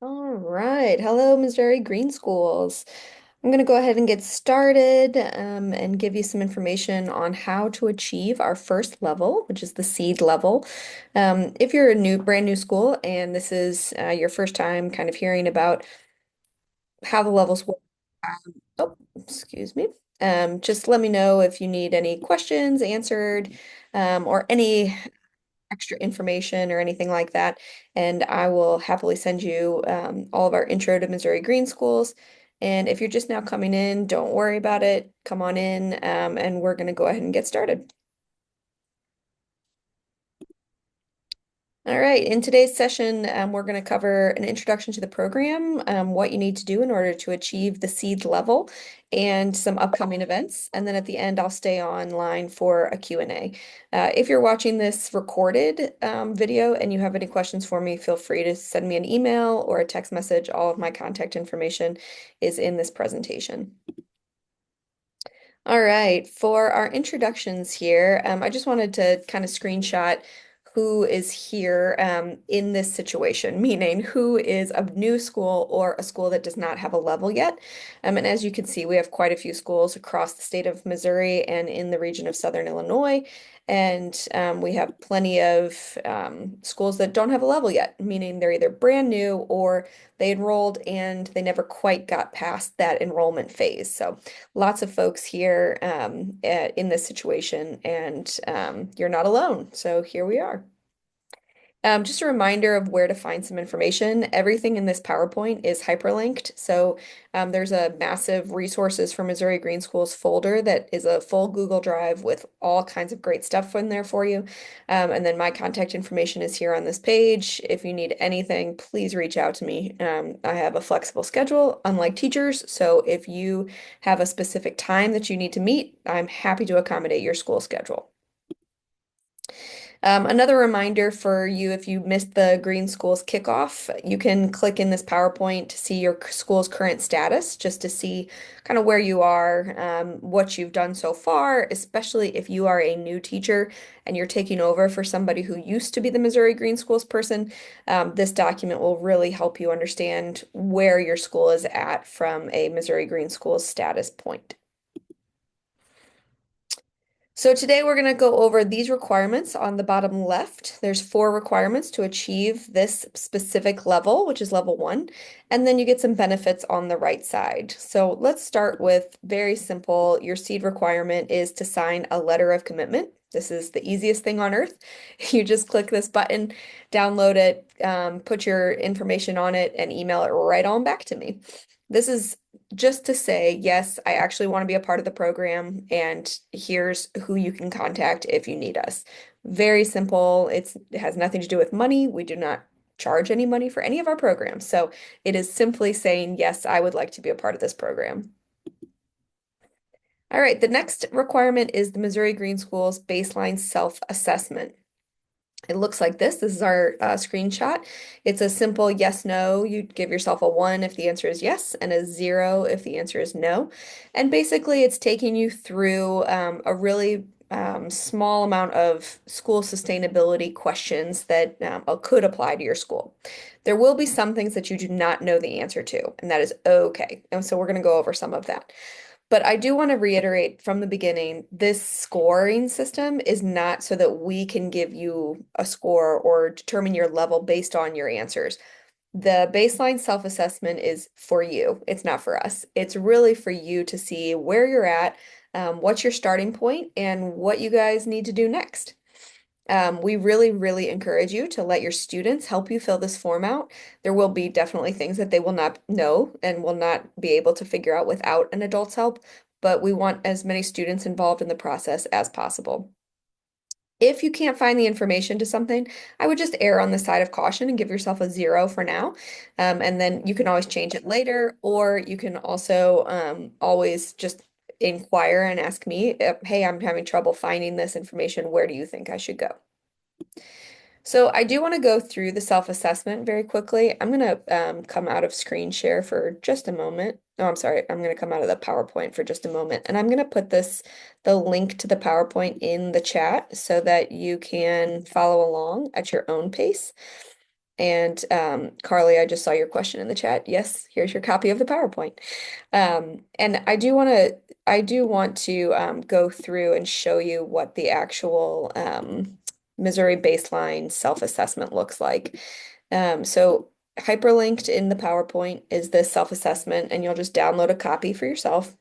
All right. Hello, Missouri Green Schools. I'm going to go ahead and get started and give you some information on how to achieve our first level, which is the seed level. If you're a brand new school and this is your first time kind of hearing about how the levels work, oh, excuse me. Just let me know if you need any questions answered or any extra information or anything like that, and I will happily send you all of our Intro to Missouri Green Schools. And if you're just now coming in, don't worry about it. Come on in, and we're going to go ahead and get started. All right, in today's session, we're going to cover an introduction to the program, what you need to do in order to achieve the seed level, and some upcoming events. And then at the end, I'll stay online for a Q&A. If you're watching this recorded video and you have any questions for me, feel free to send me an email or a text message. All of my contact information is in this presentation. All right, for our introductions here, I just wanted to kind of screenshot who is here in this situation, meaning who is a new school or a school that does not have a level yet. And as you can see, we have quite a few schools across the state of Missouri and in the region of Southern Illinois. And we have plenty of schools that don't have a level yet, meaning they're either brand new or they enrolled and they never quite got past that enrollment phase. So lots of folks here in this situation, and you're not alone. So here we are. Just a reminder of where to find some information. Everything in this PowerPoint is hyperlinked. So there's a massive resources for Missouri Green Schools folder that is a full Google Drive with all kinds of great stuff in there for you. And then my contact information is here on this page. If you need anything, please reach out to me. I have a flexible schedule, unlike teachers. So if you have a specific time that you need to meet, I'm happy to accommodate your school schedule. Another reminder for you, if you missed the Green Schools kickoff, you can click in this PowerPoint to see your school's current status, just to see kind of where you are, what you've done so far, especially if you are a new teacher and you're taking over for somebody who used to be the Missouri Green Schools person. This document will really help you understand where your school is at from a Missouri Green Schools status point. So today we're going to go over these requirements on the bottom left. There's 4 requirements to achieve this specific level, which is level 1, and then you get some benefits on the right side. So let's start with very simple. Your seed requirement is to sign a letter of commitment. This is the easiest thing on earth. You just click this button, download it, put your information on it, and email it right on back to me. This is just to say, yes, I actually want to be a part of the program, and here's who you can contact if you need us. Very simple. It has nothing to do with money. We do not charge any money for any of our programs. So it is simply saying, yes, I would like to be a part of this program. All right, the next requirement is the Missouri Green Schools baseline self-assessment. It looks like this. This is our screenshot. It's a simple yes, no. You give yourself a 1 if the answer is yes, and a 0 if the answer is no. And basically, it's taking you through a really small amount of school sustainability questions that could apply to your school. There will be some things that you do not know the answer to, and that is okay. And so we're going to go over some of that. But I do want to reiterate from the beginning, this scoring system is not so that we can give you a score or determine your level based on your answers. The baseline self-assessment is for you. It's not for us. It's really for you to see where you're at, what's your starting point, and what you guys need to do next. We really, really encourage you to let your students help you fill this form out. There will be definitely things that they will not know and will not be able to figure out without an adult's help, but we want as many students involved in the process as possible. If you can't find the information to something, I would just err on the side of caution and give yourself a 0 for now. And then you can always change it later, or you can also always just inquire and ask me, hey, I'm having trouble finding this information. Where do you think I should go? So I do want to go through the self-assessment very quickly. I'm going to come out of screen share for just a moment. Oh, I'm sorry. I'm going to come out of the PowerPoint for just a moment. And I'm going to put the link to the PowerPoint in the chat so that you can follow along at your own pace. And Carly, I just saw your question in the chat. Yes, here's your copy of the PowerPoint. And I do want to go through and show you what the actual Missouri baseline self-assessment looks like. So hyperlinked in the PowerPoint is this self-assessment, and you'll just download a copy for yourself.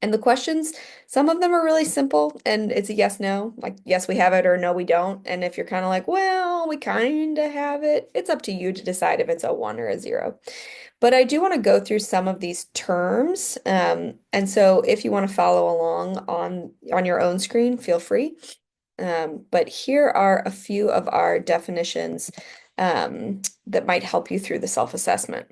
And the questions, some of them are really simple and it's a yes, no, like yes, we have it or no, we don't. And if you're kind of like, well, we kind of have it, it's up to you to decide if it's a one or a zero. But I do want to go through some of these terms. And so if you want to follow along on your own screen, feel free. But here are a few of our definitions that might help you through the self-assessment.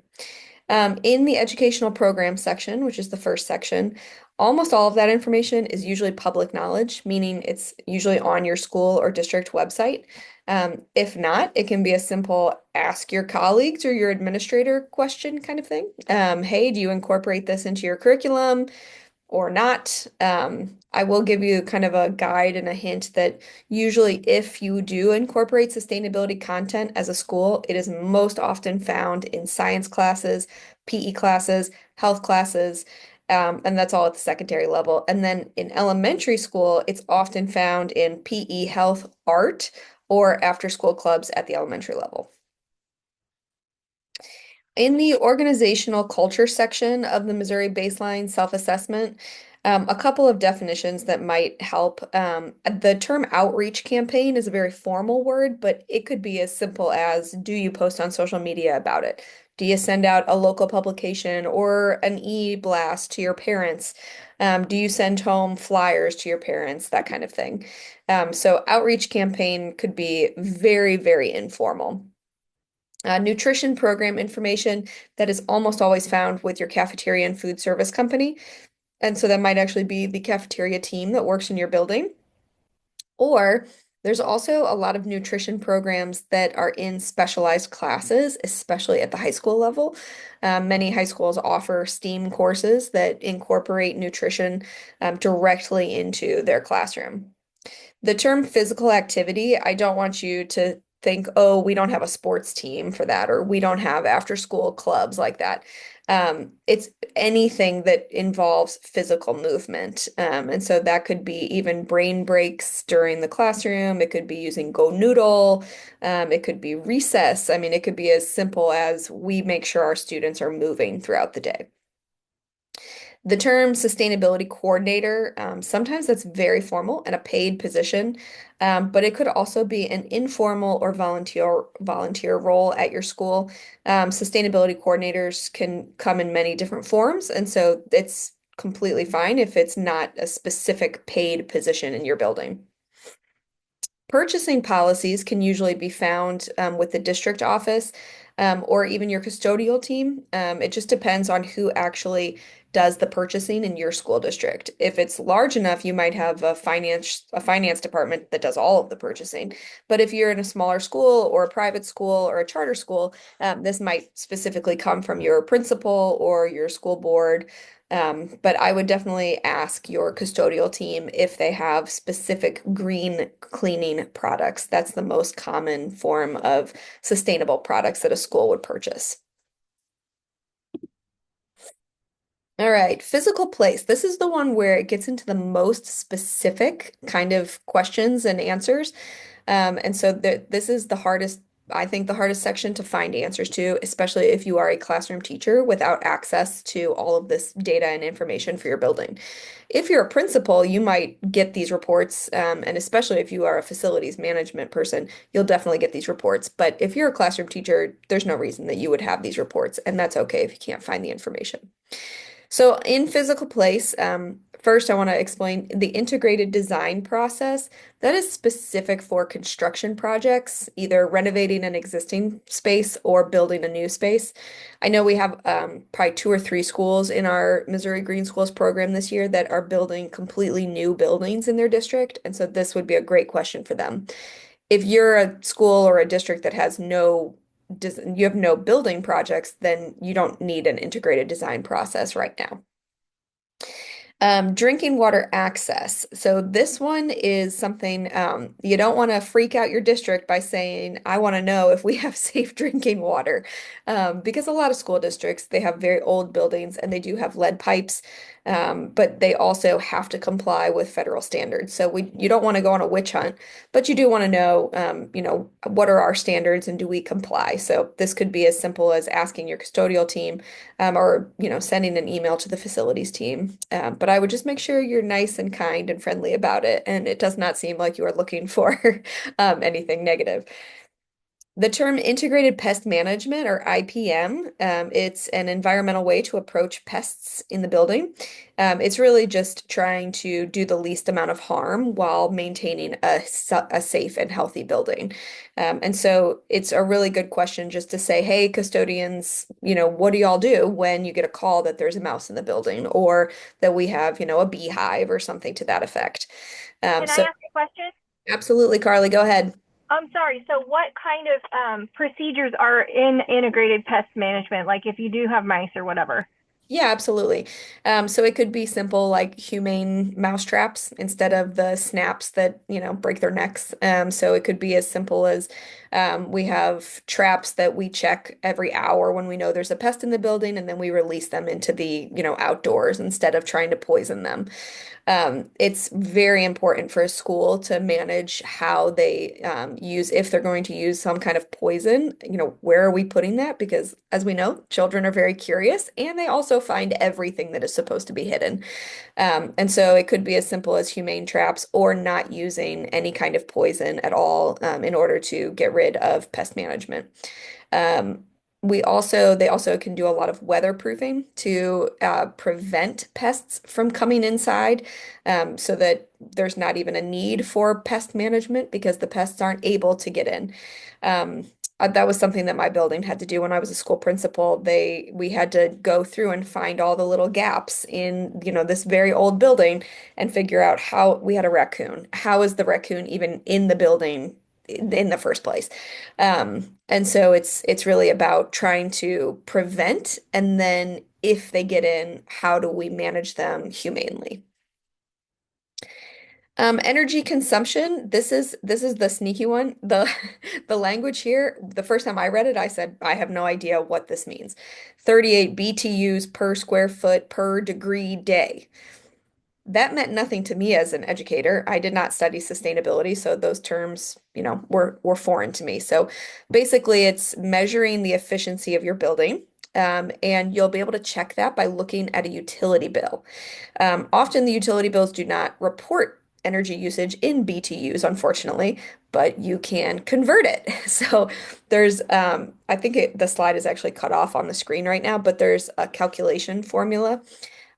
In the educational program section, which is the first section, almost all of that information is usually public knowledge, meaning it's usually on your school or district website. If not, it can be a simple ask your colleagues or your administrator question kind of thing. Hey, do you incorporate this into your curriculum? Or not. I will give you kind of a guide and a hint that usually if you do incorporate sustainability content as a school, it is most often found in science classes, PE classes, health classes, and that's all at the secondary level. And then in elementary school, it's often found in PE, health, art, or after school clubs at the elementary level. In the organizational culture section of the Missouri Baseline Self-Assessment, a couple of definitions that might help. The term outreach campaign is a very formal word, but it could be as simple as, do you post on social media about it? Do you send out a local publication or an e-blast to your parents? Do you send home flyers to your parents? That kind of thing. So outreach campaign could be very, very informal. Nutrition program information that is almost always found with your cafeteria and food service company. And so that might actually be the cafeteria team that works in your building. Or there's also a lot of nutrition programs that are in specialized classes, especially at the high school level. Many high schools offer STEAM courses that incorporate nutrition directly into their classroom. The term physical activity, I don't want you to think, oh, we don't have a sports team for that, or we don't have after school clubs like that. It's anything that involves physical movement. And so that could be even brain breaks during the classroom. It could be using Go Noodle. It could be recess. I mean, it could be as simple as we make sure our students are moving throughout the day. The term sustainability coordinator, sometimes that's very formal and a paid position, but it could also be an informal or volunteer role at your school. Sustainability coordinators can come in many different forms, and so it's completely fine if it's not a specific paid position in your building. Purchasing policies can usually be found with the district office or even your custodial team. It just depends on who actually does the purchasing in your school district. If it's large enough, you might have a finance department that does all of the purchasing. But if you're in a smaller school or a private school or a charter school, this might specifically come from your principal or your school board. But I would definitely ask your custodial team if they have specific green cleaning products. That's the most common form of sustainable products that a school would purchase. All right, physical place. This is the one where it gets into the most specific kind of questions and answers. And so this is the hardest, I think, the hardest section to find answers to, especially if you are a classroom teacher without access to all of this data and information for your building. If you're a principal, you might get these reports, and especially if you are a facilities management person, you'll definitely get these reports. But if you're a classroom teacher, there's no reason that you would have these reports, and that's okay if you can't find the information. So in physical place, first I want to explain the integrated design process. That is specific for construction projects, either renovating an existing space or building a new space. I know we have probably two or three schools in our Missouri Green Schools program this year that are building completely new buildings in their district, and so this would be a great question for them. If you're a school or a district that has you have no building projects, then you don't need an integrated design process right now. Drinking water access. So this one is something you don't want to freak out your district by saying, I want to know if we have safe drinking water. Because a lot of school districts, they have very old buildings and they do have lead pipes, but they also have to comply with federal standards. So you don't want to go on a witch hunt, but you do want to know, what are our standards and do we comply? So this could be as simple as asking your custodial team or sending an email to the facilities team. But I would just make sure you're nice and kind and friendly about it, and it does not seem like you are looking for anything negative. The term integrated pest management or IPM, it's an environmental way to approach pests in the building. It's really just trying to do the least amount of harm while maintaining a safe and healthy building. And so it's a really good question just to say, hey, custodians, what do y'all do when you get a call that there's a mouse in the building or that we have, a beehive or something to that effect. Can I So ask a question? absolutely, Carly, go ahead. I'm sorry. So, what kind of procedures are in integrated pest management? Like if you do have mice or whatever. Yeah, absolutely. So it could be simple like humane mouse traps instead of the snaps that, break their necks. So it could be as simple as we have traps that we check every hour when we know there's a pest in the building, and then we release them into the, outdoors instead of trying to poison them. It's very important for a school to manage how they use, if they're going to use some kind of poison, where are we putting that? Because as we know, children are very curious and they also find everything that is supposed to be hidden. And so it could be as simple as humane traps or not using any kind of poison at all in order to get rid of pest management. Um, they also can do a lot of weatherproofing to prevent pests from coming inside, so that there's not even a need for pest management because the pests aren't able to get in. Um, that was something that my building had to do when I was a school principal. We had to go through and find all the little gaps in, this very old building and figure out how we had a raccoon. How is the raccoon even in the building in the first place? And so it's really about trying to prevent, and then if they get in, how do we manage them humanely? Energy consumption, this is the sneaky one. The the language here, the first time I read it, I said, I have no idea what this means. 38 BTUs per square foot per degree day. That meant nothing to me as an educator. I did not study sustainability, so those terms, were foreign to me. So basically, it's measuring the efficiency of your building, and you'll be able to check that by looking at a utility bill. Often the utility bills do not report energy usage in BTUs, unfortunately, but you can convert it. So I think the slide is actually cut off on the screen right now, but there's a calculation formula.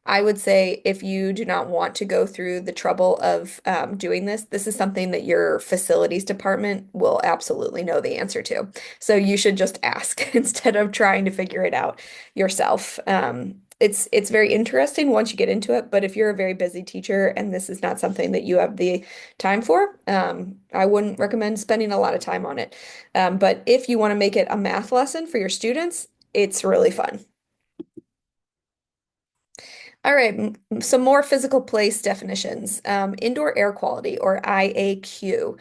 I would say if you do not want to go through the trouble of doing this, this is something that your facilities department will absolutely know the answer to. So you should just ask instead of trying to figure it out yourself. It's very interesting once you get into it, but if you're a very busy teacher and this is not something that you have the time for, I wouldn't recommend spending a lot of time on it. But if you want to make it a math lesson for your students, it's really fun. All right, some more physical place definitions. Indoor air quality, or IAQ.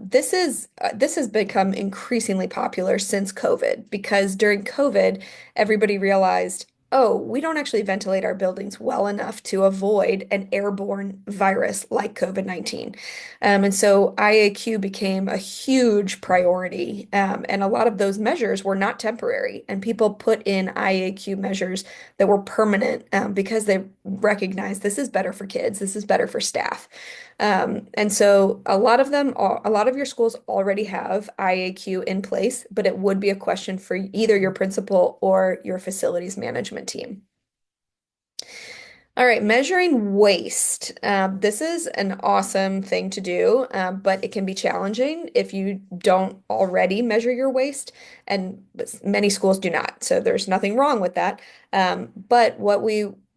This has become increasingly popular since COVID because during COVID, everybody realized, oh, we don't actually ventilate our buildings well enough to avoid an airborne virus like COVID-19. And so IAQ became a huge priority, and a lot of those measures were not temporary, and people put in IAQ measures that were permanent because they recognize this is better for kids, this is better for staff. And so a lot of your schools already have IAQ in place, but it would be a question for either your principal or your facilities management team. All right, measuring waste. This is an awesome thing to do, but it can be challenging if you don't already measure your waste, and many schools do not. So there's nothing wrong with that. But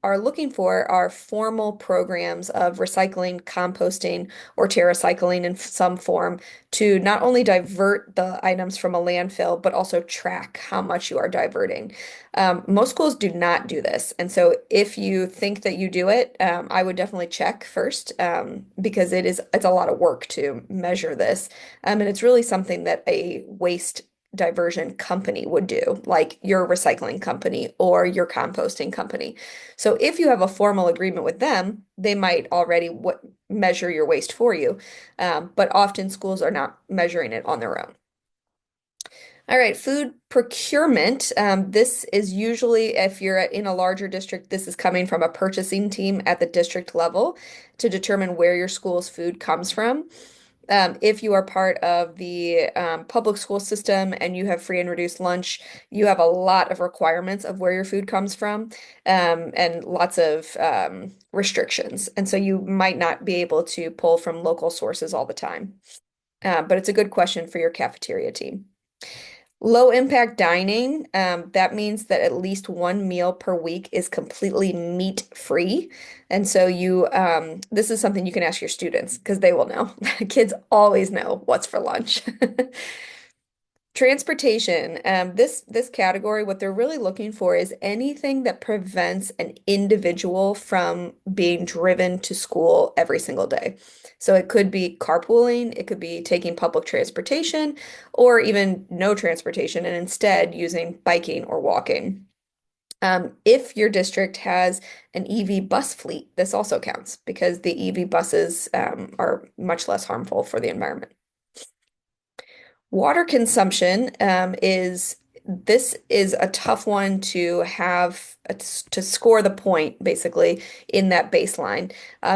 are looking for are formal programs of recycling, composting, or terracycling in some form to not only divert the items from a landfill, but also track how much you are diverting. Most schools do not do this. And so if you think that you do it, I would definitely check first, because it's a lot of work to measure this. And it's really something that a waste diversion company would do, like your recycling company or your composting company. So if you have a formal agreement with them, they might already measure your waste for you. But often schools are not measuring it on their own. All right, food procurement. This is usually, if you're in a larger district, this is coming from a purchasing team at the district level to determine where your school's food comes from. If you are part of the public school system and you have free and reduced lunch, you have a lot of requirements of where your food comes from, and lots of restrictions. And so you might not be able to pull from local sources all the time. But it's a good question for your cafeteria team. Low impact dining, that means that at least one meal per week is completely meat free. And so this is something you can ask your students because they will know. Kids always know what's for lunch. Transportation, this category, what they're really looking for is anything that prevents an individual from being driven to school every single day. So it could be carpooling, it could be taking public transportation, or even no transportation and instead using biking or walking. If your district has an EV bus fleet, this also counts because the EV buses are much less harmful for the environment. Water consumption this is a tough one to have to score the point basically in that baseline,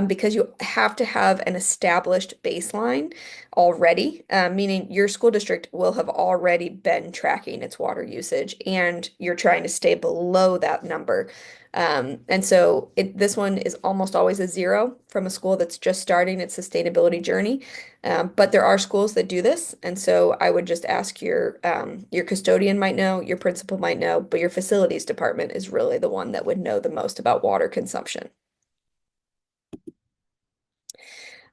because you have to have an established baseline already, meaning your school district will have already been tracking its water usage and you're trying to stay below that number. And so this one is almost always a zero from a school that's just starting its sustainability journey. But there are schools that do this, and so I would just ask your custodian might know, your principal might know, but your facilities department is really the one that would know the most about water consumption.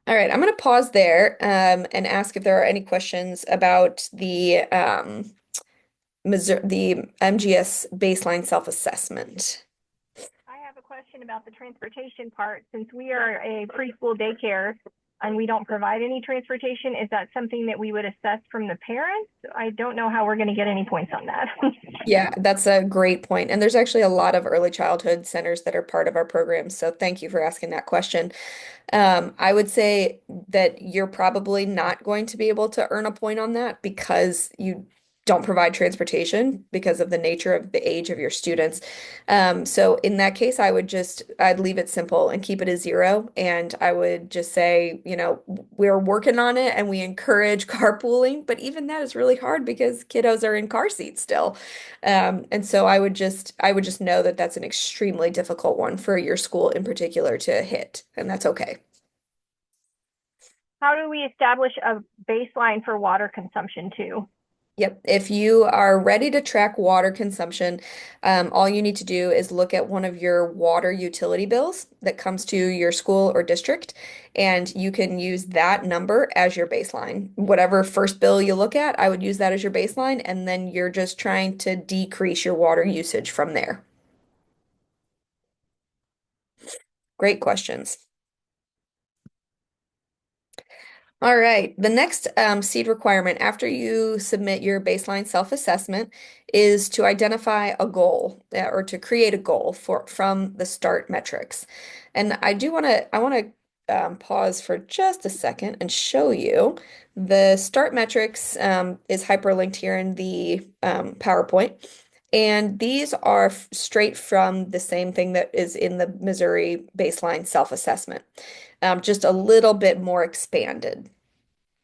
All right, I'm going to pause there and ask if there are any questions about the MGS baseline self-assessment. I have a question about the transportation part. Since we are a preschool daycare and we don't provide any transportation, is that something that we would assess from the parents? I don't know how we're going to get any points on that. Yeah, that's a great point. And there's actually a lot of early childhood centers that are part of our program. So thank you for asking that question. I would say that you're probably not going to be able to earn a point on that because you don't provide transportation because of the nature of the age of your students. So in that case, I'd leave it simple and keep it a zero. And I would just say, we're working on it and we encourage carpooling, but even that is really hard because kiddos are in car seats still. And so I would just know that that's an extremely difficult one for your school in particular to hit, and that's okay. How do we establish a baseline for water consumption too? Yep. If you are ready to track water consumption, all you need to do is look at one of your water utility bills that comes to your school or district, and you can use that number as your baseline. Whatever first bill you look at, I would use that as your baseline, and then you're just trying to decrease your water usage from there. Great questions. All right. The next seed requirement after you submit your baseline self-assessment is to identify a goal, or to create a goal from the START metrics. And I want to pause for just a second and show you the START metrics is hyperlinked here in the PowerPoint. And these are straight from the same thing that is in the Missouri baseline self-assessment, just a little bit more expanded.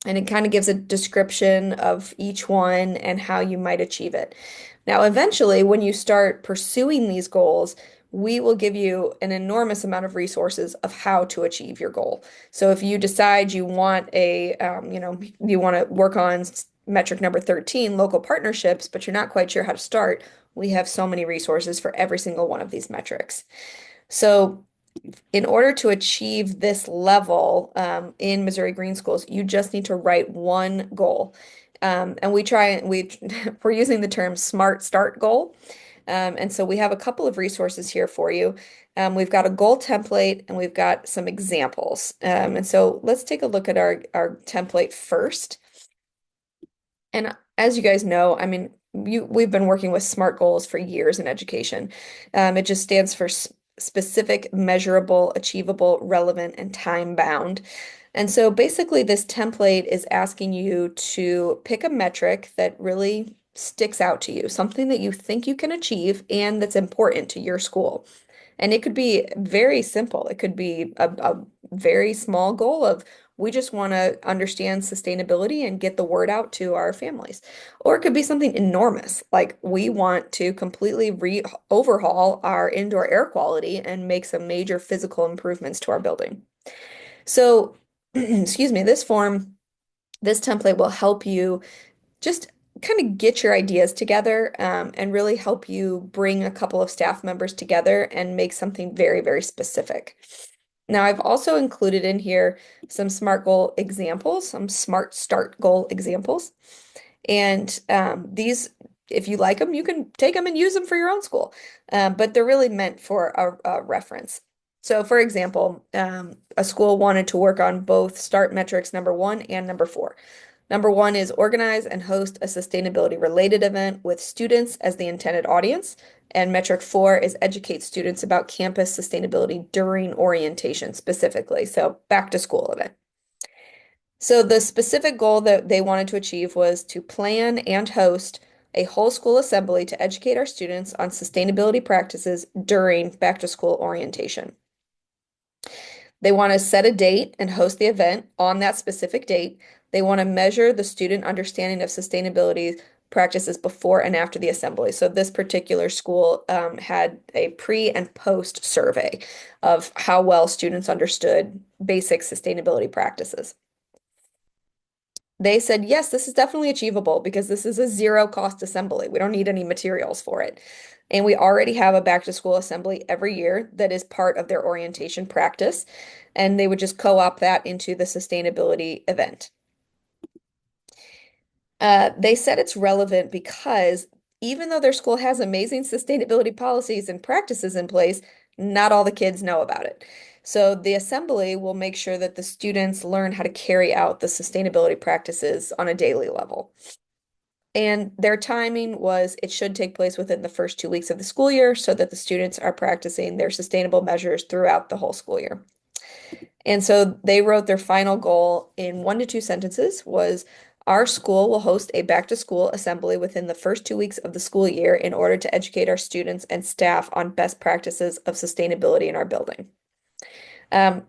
And it kind of gives a description of each one and how you might achieve it. Now, eventually, when you start pursuing these goals, we will give you an enormous amount of resources of how to achieve your goal. So if you decide you want to work on metric number 13, local partnerships, but you're not quite sure how to start, we have so many resources for every single one of these metrics. So in order to achieve this level in Missouri Green Schools, you just need to write one goal. And we're using the term SMART START goal. And so we have a couple of resources here for you. We've got a goal template and we've got some examples. And so let's take a look at our template first. And as you guys know, I mean, we've been working with SMART goals for years in education. It just stands for specific, measurable, achievable, relevant, and time bound. And so basically, this template is asking you to pick a metric that really sticks out to you, something that you think you can achieve and that's important to your school. And it could be very simple. It could be a very small goal of we just want to understand sustainability and get the word out to our families. Or it could be something enormous, like we want to completely re overhaul our indoor air quality and make some major physical improvements to our building. So, excuse me, this template will help you just kind of get your ideas together and really help you bring a couple of staff members together and make something very, very specific. Now, I've also included in here some SMART goal examples, some SMART START goal examples. And these, if you like them, you can take them and use them for your own school. But they're really meant for a reference. So, for example, a school wanted to work on both START metrics number 1 and number 4. Number 1 is organize and host a sustainability related event with students as the intended audience. And metric 4 is educate students about campus sustainability during orientation specifically. So back to school event. So the specific goal that they wanted to achieve was to plan and host a whole school assembly to educate our students on sustainability practices during back to school orientation. They want to set a date and host the event on that specific date. They want to measure the student understanding of sustainability practices before and after the assembly. So this particular school had a pre and post survey of how well students understood basic sustainability practices. They said, yes, this is definitely achievable because this is a zero cost assembly. We don't need any materials for it. And we already have a back to school assembly every year that is part of their orientation practice. And they would just co-opt that into the sustainability event. They said it's relevant because even though their school has amazing sustainability policies and practices in place, not all the kids know about it. So the assembly will make sure that the students learn how to carry out the sustainability practices on a daily level. And their timing was it should take place within the first 2 weeks of the school year so that the students are practicing their sustainable measures throughout the whole school year. And so they wrote their final goal in 1 to 2 sentences was our school will host a back to school assembly within the first 2 weeks of the school year in order to educate our students and staff on best practices of sustainability in our building.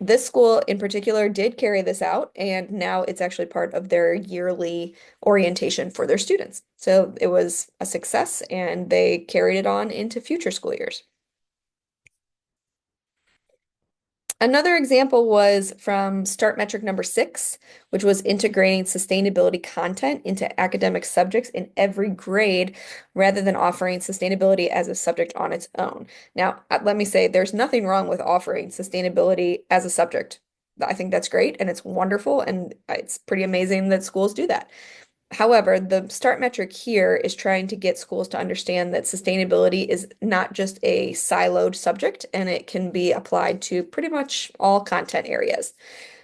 This school in particular did carry this out, and now it's actually part of their yearly orientation for their students. So it was a success, and they carried it on into future school years. Another example was from START metric number 6, which was integrating sustainability content into academic subjects in every grade rather than offering sustainability as a subject on its own. Now, let me say there's nothing wrong with offering sustainability as a subject. I think that's great and it's wonderful and it's pretty amazing that schools do that. However, the START metric here is trying to get schools to understand that sustainability is not just a siloed subject and it can be applied to pretty much all content areas.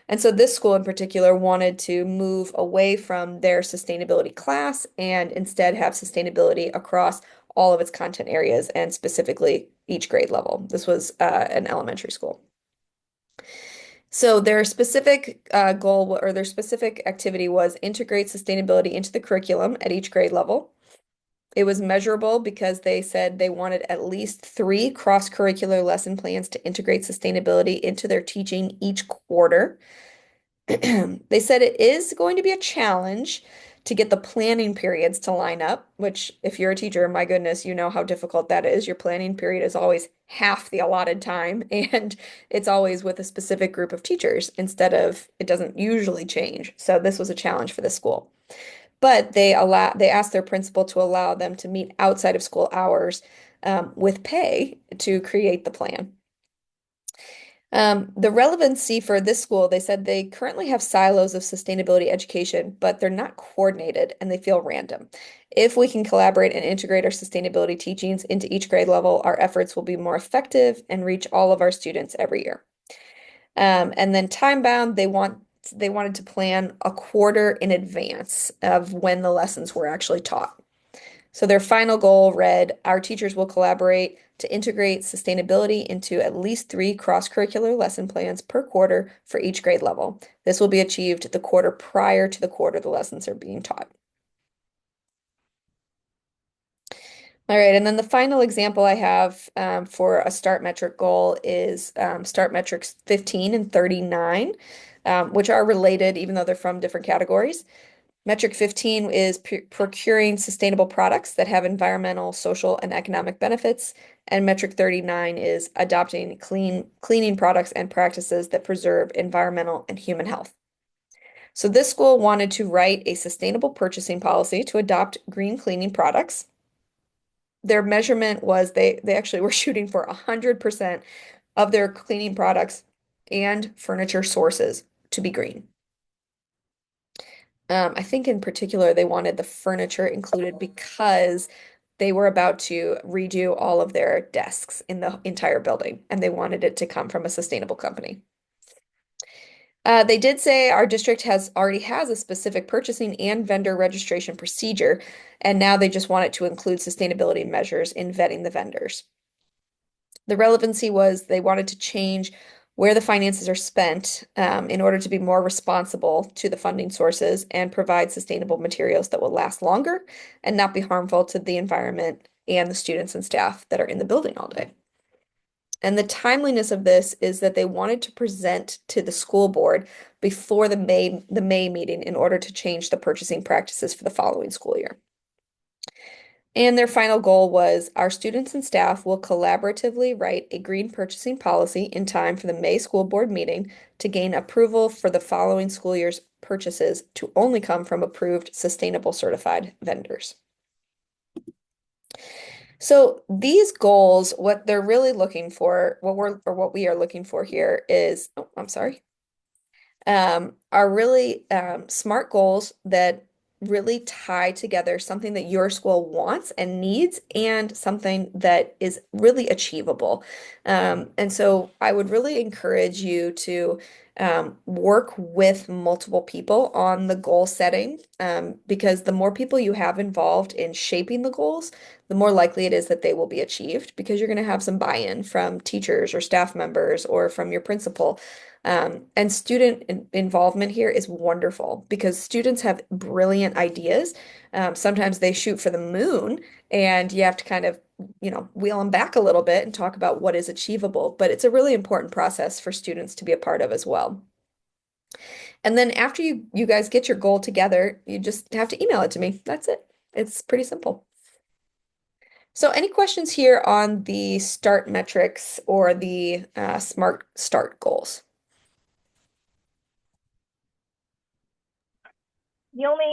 And so this school in particular wanted to move away from their sustainability class and instead have sustainability across all of its content areas and specifically each grade level. This was an elementary school. So their specific goal or their specific activity was integrate sustainability into the curriculum at each grade level. It was measurable because they said they wanted at least 3 cross-curricular lesson plans to integrate sustainability into their teaching each quarter. They said it is going to be a challenge to get the planning periods to line up, which if you're a teacher, my goodness, you know how difficult that is. Your planning period is always half the allotted time, and it's always with a specific group of teachers instead of it doesn't usually change. So this was a challenge for the school. But they asked their principal to allow them to meet outside of school hours with pay to create the plan. The relevancy for this school, they said they currently have silos of sustainability education, but they're not coordinated and they feel random. If we can collaborate and integrate our sustainability teachings into each grade level, our efforts will be more effective and reach all of our students every year. And then time bound, they wanted to plan a quarter in advance of when the lessons were actually taught. So their final goal read, our teachers will collaborate to integrate sustainability into at least three cross-curricular lesson plans per quarter for each grade level. This will be achieved the quarter prior to the quarter the lessons are being taught. All right, and then the final example I have for a START metric goal is START metrics 15 and 39, which are related even though they're from different categories. Metric 15 is procuring sustainable products that have environmental, social, and economic benefits. And metric 39 is adopting cleaning products and practices that preserve environmental and human health. So this school wanted to write a sustainable purchasing policy to adopt green cleaning products. Their measurement was they actually were shooting for 100% of their cleaning products and furniture sources to be green. I think in particular they wanted the furniture included because they were about to redo all of their desks in the entire building, and they wanted it to come from a sustainable company. They did say our district has already has a specific purchasing and vendor registration procedure, and now they just want it to include sustainability measures in vetting the vendors. The relevancy was they wanted to change where the finances are spent in order to be more responsible to the funding sources and provide sustainable materials that will last longer and not be harmful to the environment and the students and staff that are in the building all day. And the timeliness of this is that they wanted to present to the school board before the May meeting in order to change the purchasing practices for the following school year. And their final goal was our students and staff will collaboratively write a green purchasing policy in time for the May school board meeting to gain approval for the following school year's purchases to only come from approved sustainable certified vendors. So these goals, what they're really looking for, what we are looking for here is, oh, I'm sorry, are really smart goals that really tie together something that your school wants and needs and something that is really achievable. And so I would really encourage you to work with multiple people on the goal setting because the more people you have involved in shaping the goals, the more likely it is that they will be achieved because you're going to have some buy-in from teachers or staff members or from your principal. And student involvement here is wonderful because students have brilliant ideas. Sometimes they shoot for the moon, and you have to kind of, wheel them back a little bit and talk about what is achievable. But it's a really important process for students to be a part of as well. And then after you guys get your goal together, you just have to email it to me. That's it. It's pretty simple. So any questions here on the START metrics or the SMART START goals? The only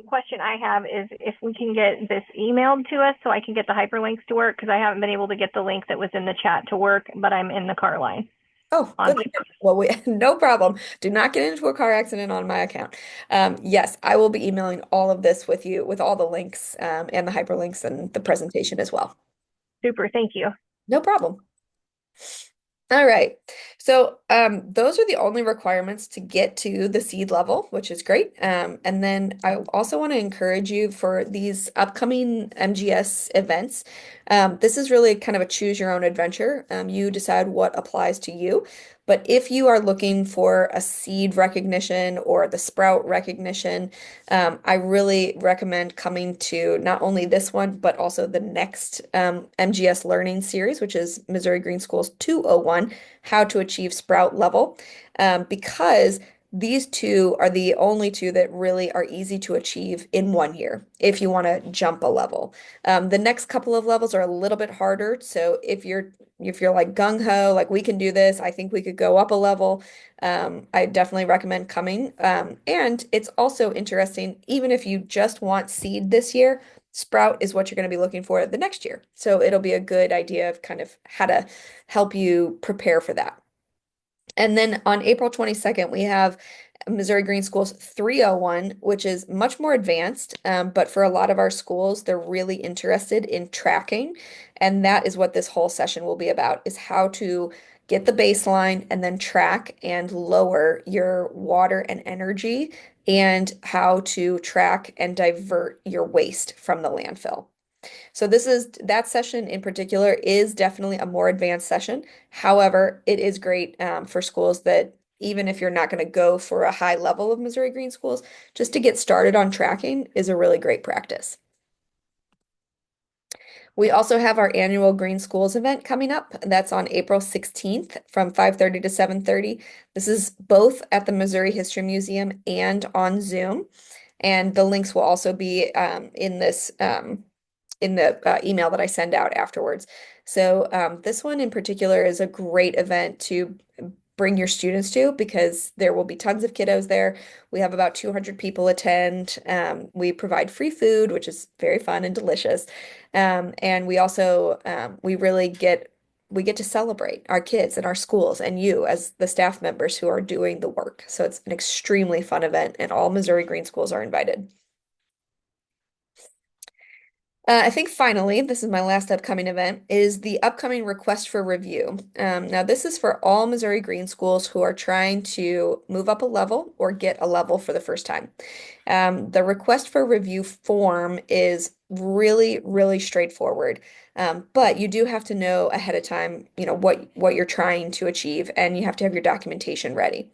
question I have is if we can get this emailed to us so I can get the hyperlinks to work because I haven't been able to get the link that was in the chat to work, but I'm in the car line. Oh, On good. Well, no problem. Do not get into a car accident on my account. Yes, I will be emailing all of this with you with all the links and the hyperlinks and the presentation as well. Super, thank you. No problem. All right. So those are the only requirements to get to the seed level, which is great. And then I also want to encourage you for these upcoming MGS events. This is really kind of a choose your own adventure. You decide what applies to you. But if you are looking for a seed recognition or the sprout recognition, I really recommend coming to not only this one, but also the next MGS Learning Series, which is Missouri Green Schools 201, How to Achieve Sprout Level, because these two are the only two that really are easy to achieve in one year if you want to jump a level. The next couple of levels are a little bit harder. So if you're like gung ho, like we can do this, I think we could go up a level. I definitely recommend coming. And it's also interesting, even if you just want seed this year, sprout is what you're going to be looking for the next year. So it'll be a good idea of kind of how to help you prepare for that. And then on April 22nd, we have Missouri Green Schools 301, which is much more advanced. But for a lot of our schools, they're really interested in tracking. And that is what this whole session will be about, is how to get the baseline and then track and lower your water and energy and how to track and divert your waste from the landfill. So this is that session in particular is definitely a more advanced session. However, it is great for schools that even if you're not going to go for a high level of Missouri Green Schools, just to get started on tracking is a really great practice. We also have our annual Green Schools event coming up. That's on April 16th from 5:30 to 7:30. This is both at the Missouri History Museum and on Zoom. And the links will also be in the email that I send out afterwards. So this one in particular is a great event to bring your students to because there will be tons of kiddos there. We have about 200 people attend. We provide free food, which is very fun and delicious. And we also we get to celebrate our kids and our schools and you as the staff members who are doing the work. So it's an extremely fun event, and all Missouri Green Schools are invited. I think finally, this is my last upcoming event, is the upcoming request for review. Now, this is for all Missouri Green Schools who are trying to move up a level or get a level for the first time. The request for review form is really, really straightforward. But you do have to know ahead of time, what you're trying to achieve, and you have to have your documentation ready.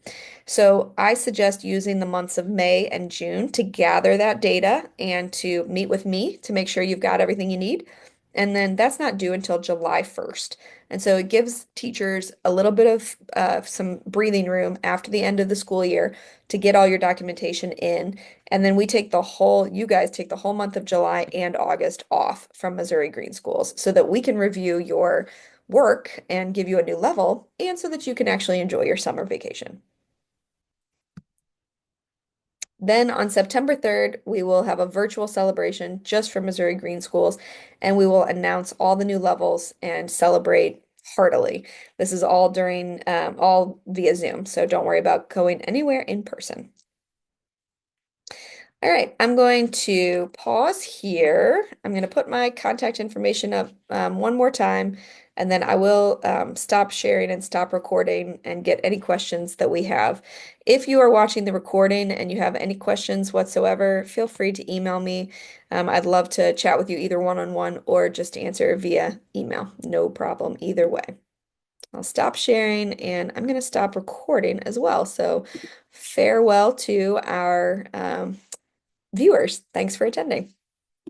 So I suggest using the months of May and June to gather that data and to meet with me to make sure you've got everything you need. And then that's not due until July 1st. And so it gives teachers a little bit of some breathing room after the end of the school year to get all your documentation in. And then you guys take the whole month of July and August off from Missouri Green Schools so that we can review your work and give you a new level and so that you can actually enjoy your summer vacation. Then on September 3rd, we will have a virtual celebration just for Missouri Green Schools, and we will announce all the new levels and celebrate heartily. This is all via Zoom, so don't worry about going anywhere in person. All right, I'm going to pause here. I'm going to put my contact information up one more time, and then I will stop sharing and stop recording and get any questions that we have. If you are watching the recording and you have any questions whatsoever, feel free to email me. I'd love to chat with you either one-on-one or just answer via email. No problem either way. I'll stop sharing and I'm going to stop recording as well. So farewell to our viewers. Thanks for attending.